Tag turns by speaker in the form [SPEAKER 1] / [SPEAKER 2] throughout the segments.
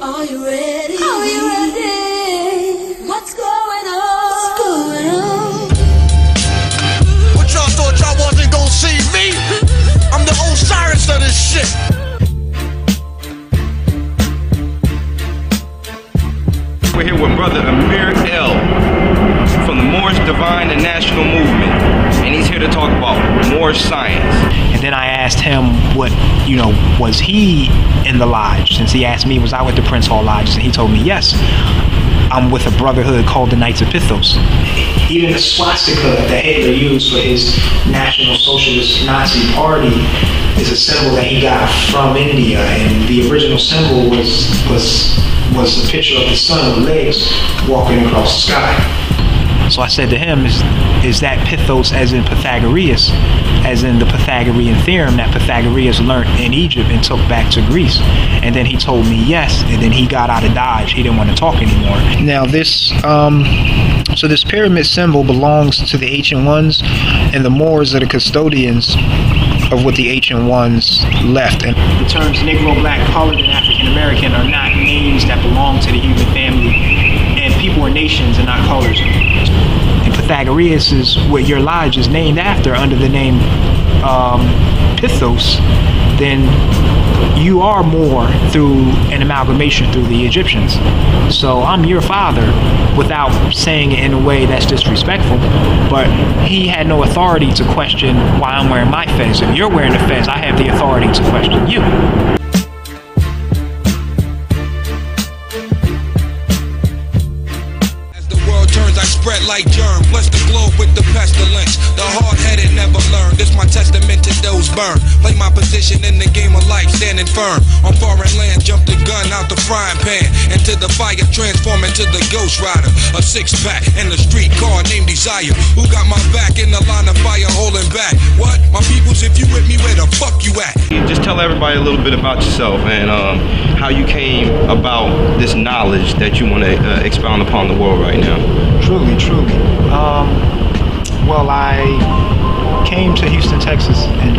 [SPEAKER 1] Are you ready? Are you ready? What's going on? What's going on?
[SPEAKER 2] What y'all thought y'all wasn't gonna see me? I'm the Osiris of this shit.
[SPEAKER 3] We're here with brother Ahmir-EL from the Moorish-Divine and National Movement, and he's here to talk about Moorish Science.
[SPEAKER 4] And then I asked him what, was he in the lodge? Since he asked me, was I with the Prince Hall Lodges? And he told me, yes, I'm with a brotherhood called the Knights of Pythos. Even the swastika that Hitler used for his National Socialist Nazi Party is a symbol that he got from India, and the original symbol was a picture of the sun with legs walking across the sky. So I said to him, is that Pythos as in Pythagoras, as in the Pythagorean theorem that Pythagoras learned in Egypt and took back to Greece? And then he told me yes, and then he got out of Dodge. He didn't want to talk anymore. Now this pyramid symbol belongs to the ancient ones, and the Moors are the custodians of what the ancient ones left. And the terms Negro, Black, Colored, and African American are not names that belong to the human family, and people are nations and not colors. And Pythagoras is what your lodge is named after under the name Pythos. Then you are more through an amalgamation through the Egyptians. So I'm your father without saying it in a way that's disrespectful, but he had no authority to question why I'm wearing my fez. If you're wearing the fez, I have the authority to question you.
[SPEAKER 2] I spread like germ, bless the globe with the pestilence. The hard-headed never learn. This my testament to those burned. Play my position in the game of life, standing firm. On foreign land, jump the gun out the frying pan. Into the fire, transform into the Ghost Rider. A six-pack and a street car named Desire. Who got my back in the line of fire holding back? What? My peoples, if you with me, where the fuck you at?
[SPEAKER 3] Just tell everybody a little bit about yourself and how you came about this knowledge that you want to expound upon the world right now.
[SPEAKER 4] Truly. Well, I came to Houston, Texas in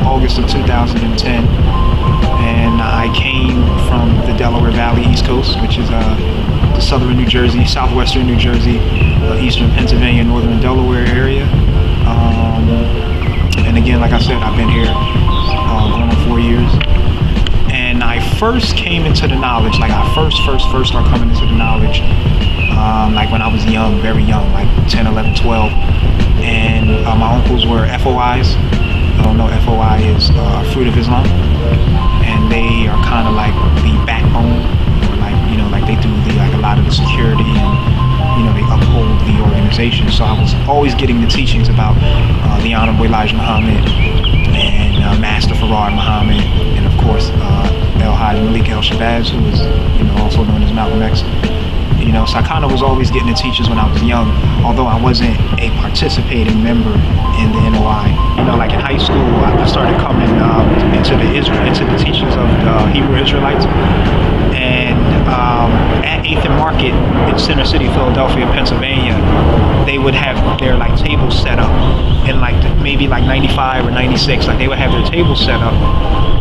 [SPEAKER 4] August of 2010, and I came from the Delaware Valley East Coast, which is the southern New Jersey, southwestern New Jersey, eastern Pennsylvania, northern Delaware area. And again, like I said, I've been here going on 4 years. And I first came into the knowledge, like I first started coming into the knowledge like when I was young, very young, like 10, 11, 12. And my uncles were FOIs. I don't know, FOI is Fruit of Islam. And they are kind of like the backbone, or like, like they do a lot of the security, and, they uphold the organization. So I was always getting the teachings about the Honorable Elijah Muhammad and Master Farad Muhammad, and of course El Hajj Malik El Shabazz, who is also known as Malcolm X. So I kind of was always getting the teachings when I was young, although I wasn't a participating member in the NOI. Like in high school, I started coming into the teachings of the Hebrew Israelites. And at 8th and Market in Center City, Philadelphia, Pennsylvania, they would have their tables set up in maybe 95 or 96. They would have their tables set up,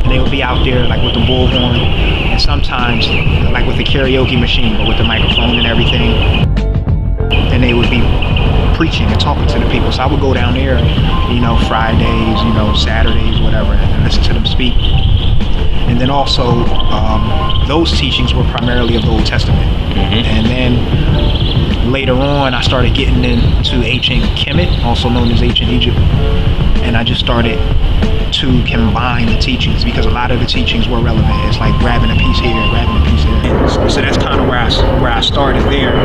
[SPEAKER 4] and they would be out there with the bullhorn, and sometimes with the karaoke machine, but with the microphone and everything. And they would be preaching and talking to the people. So I would go down there, Fridays, Saturdays, whatever, and listen to them speak. And then also, those teachings were primarily of the Old Testament. And then later on, I started getting into ancient Kemet, also known as ancient Egypt. And I just started to combine the teachings, because a lot of the teachings were relevant. It's like grabbing a piece here, grabbing a piece there. So that's kind of where I started there.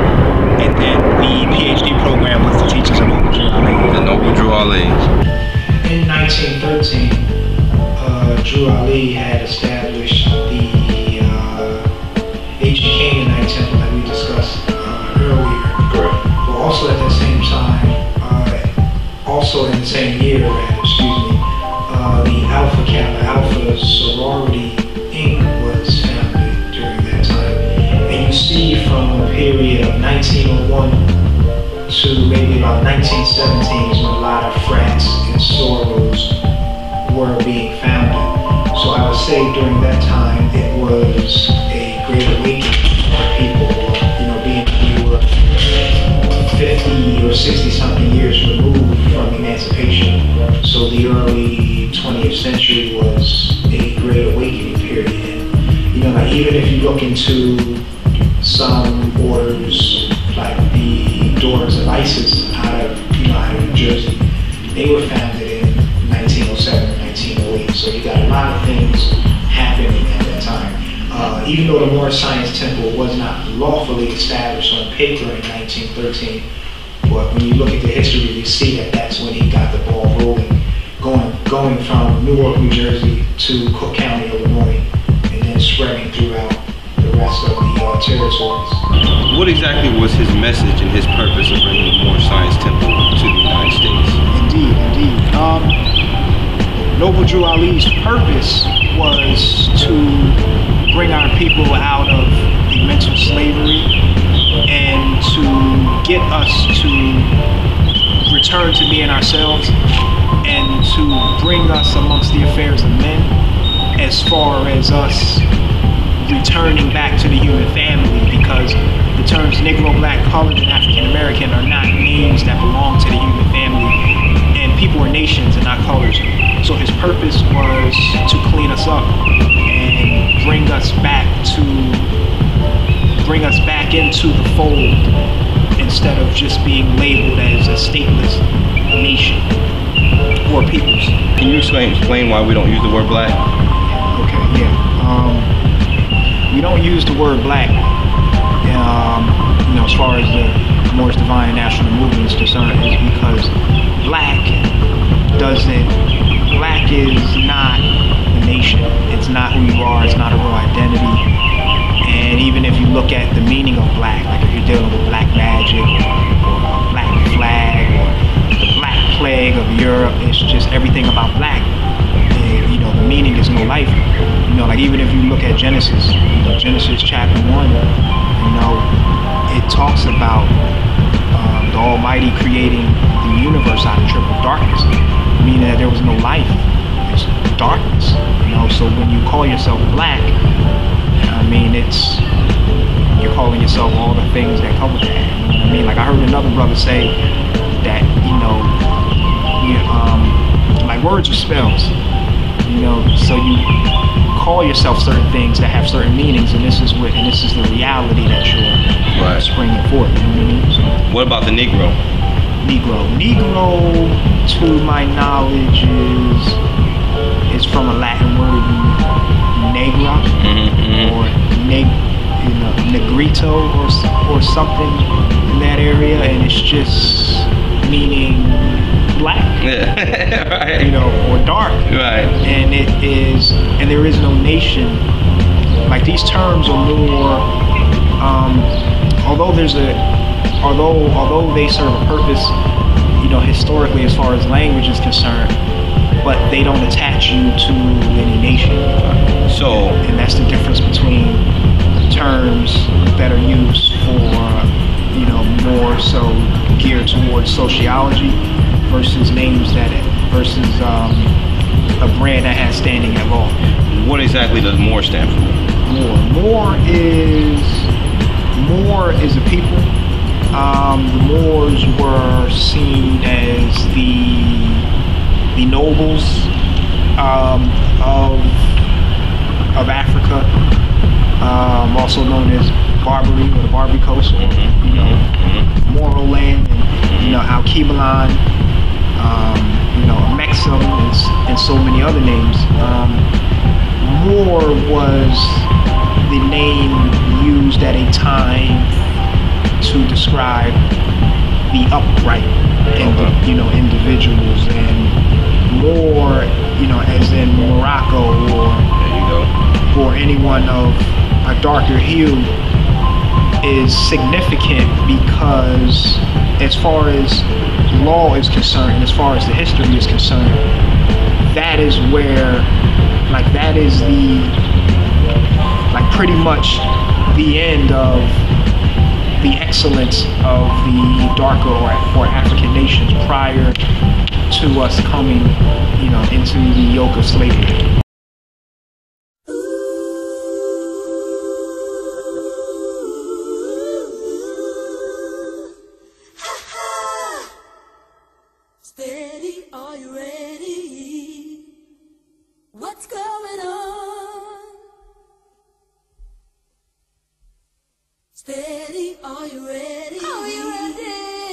[SPEAKER 4] And then the PhD program with the teachings of Noble Drew Ali.
[SPEAKER 3] The Noble Drew Ali.
[SPEAKER 4] In 1913, Drew Ali had established the ancient Canaanite temple that we discussed earlier.
[SPEAKER 3] Correct.
[SPEAKER 4] But also at the same time, also in the same year, the Alpha Kappa Alpha sorority Inc. was founded during that time. And you see from a period of 1901 to maybe about 1917 is when a lot of frats and sorors were being founded. So I would say during that time it was a great awakening the early 20th century was a great awakening period. And, you know, like even if you look into some orders, like the Daughters of Isis out of New Jersey, they were founded in 1907 or 1908. So you got a lot of things happening at that time. Even though the Moorish Science Temple was not lawfully established on paper in 1913, but when you look at the history, you see that that's when he got the ball rolling, going from Newark, New Jersey to Cook County, Illinois, and then spreading throughout the rest of the territories.
[SPEAKER 3] What exactly was his message and his purpose of bringing the Moorish Science Temple to the United States?
[SPEAKER 4] Indeed. Noble Drew Ali's purpose was to bring our people out of the mental slavery and to get us to return to being ourselves and to bring us amongst the affairs of men, as far as us returning back to the human family, because the terms Negro, Black, Colored, and African American are not names that belong to the human family, and people are nations and not colors. So his purpose was to clean us up and bring us back into the fold, instead of just being labeled as a stateless nation or peoples.
[SPEAKER 3] Can you explain why we don't use the word black?
[SPEAKER 4] Okay, yeah. We don't use the word black, as far as the Moorish-Divine national movement is concerned, is because black is not a nation. It's not who you are. It's not a real identity. And even if you look at the meaning of black, like if you're dealing with black magic or black flag or the black plague of Europe, it's just everything about black. And, the meaning is no life. Like even if you look at Genesis, Genesis chapter 1, it talks about the Almighty creating the universe out of triple darkness, meaning that there was no life. It's darkness. So when you call yourself black, you're calling yourself all the things that come with that. Like I heard another brother say that, like words are spells. So you call yourself certain things that have certain meanings, and this is the reality that you're springing forth. So,
[SPEAKER 3] what about the Negro?
[SPEAKER 4] Negro, to my knowledge, is from a Latin word, negra, or negrito, or something in that area, and it's just meaning black,
[SPEAKER 3] right.
[SPEAKER 4] Or dark,
[SPEAKER 3] right.
[SPEAKER 4] And there is no nation. Like these terms are more, although they serve a purpose, historically as far as language is concerned, but they don't attach you to any nation.
[SPEAKER 3] So,
[SPEAKER 4] and that's the difference between terms that are used for, more so geared towards sociology versus versus a brand that has standing at law.
[SPEAKER 3] What exactly does Moor stand for?
[SPEAKER 4] Moor is a people. The Moors were seen as the nobles of Africa, also known as Barbary or the Barbary Coast, or Moro land, and Al-Kebalan, Mexum, and so many other names. Moor was the name used at a time to describe the upright, individuals, and Moor, as in Morocco, or anyone of a darker hue, is significant because, as far as law is concerned, as far as the history is concerned, that is where, that is pretty much the end of the excellence of the darker or African nations prior to us coming, into the yoke of slavery.
[SPEAKER 1] Steady, are you ready? Steady, are you ready? Are you ready?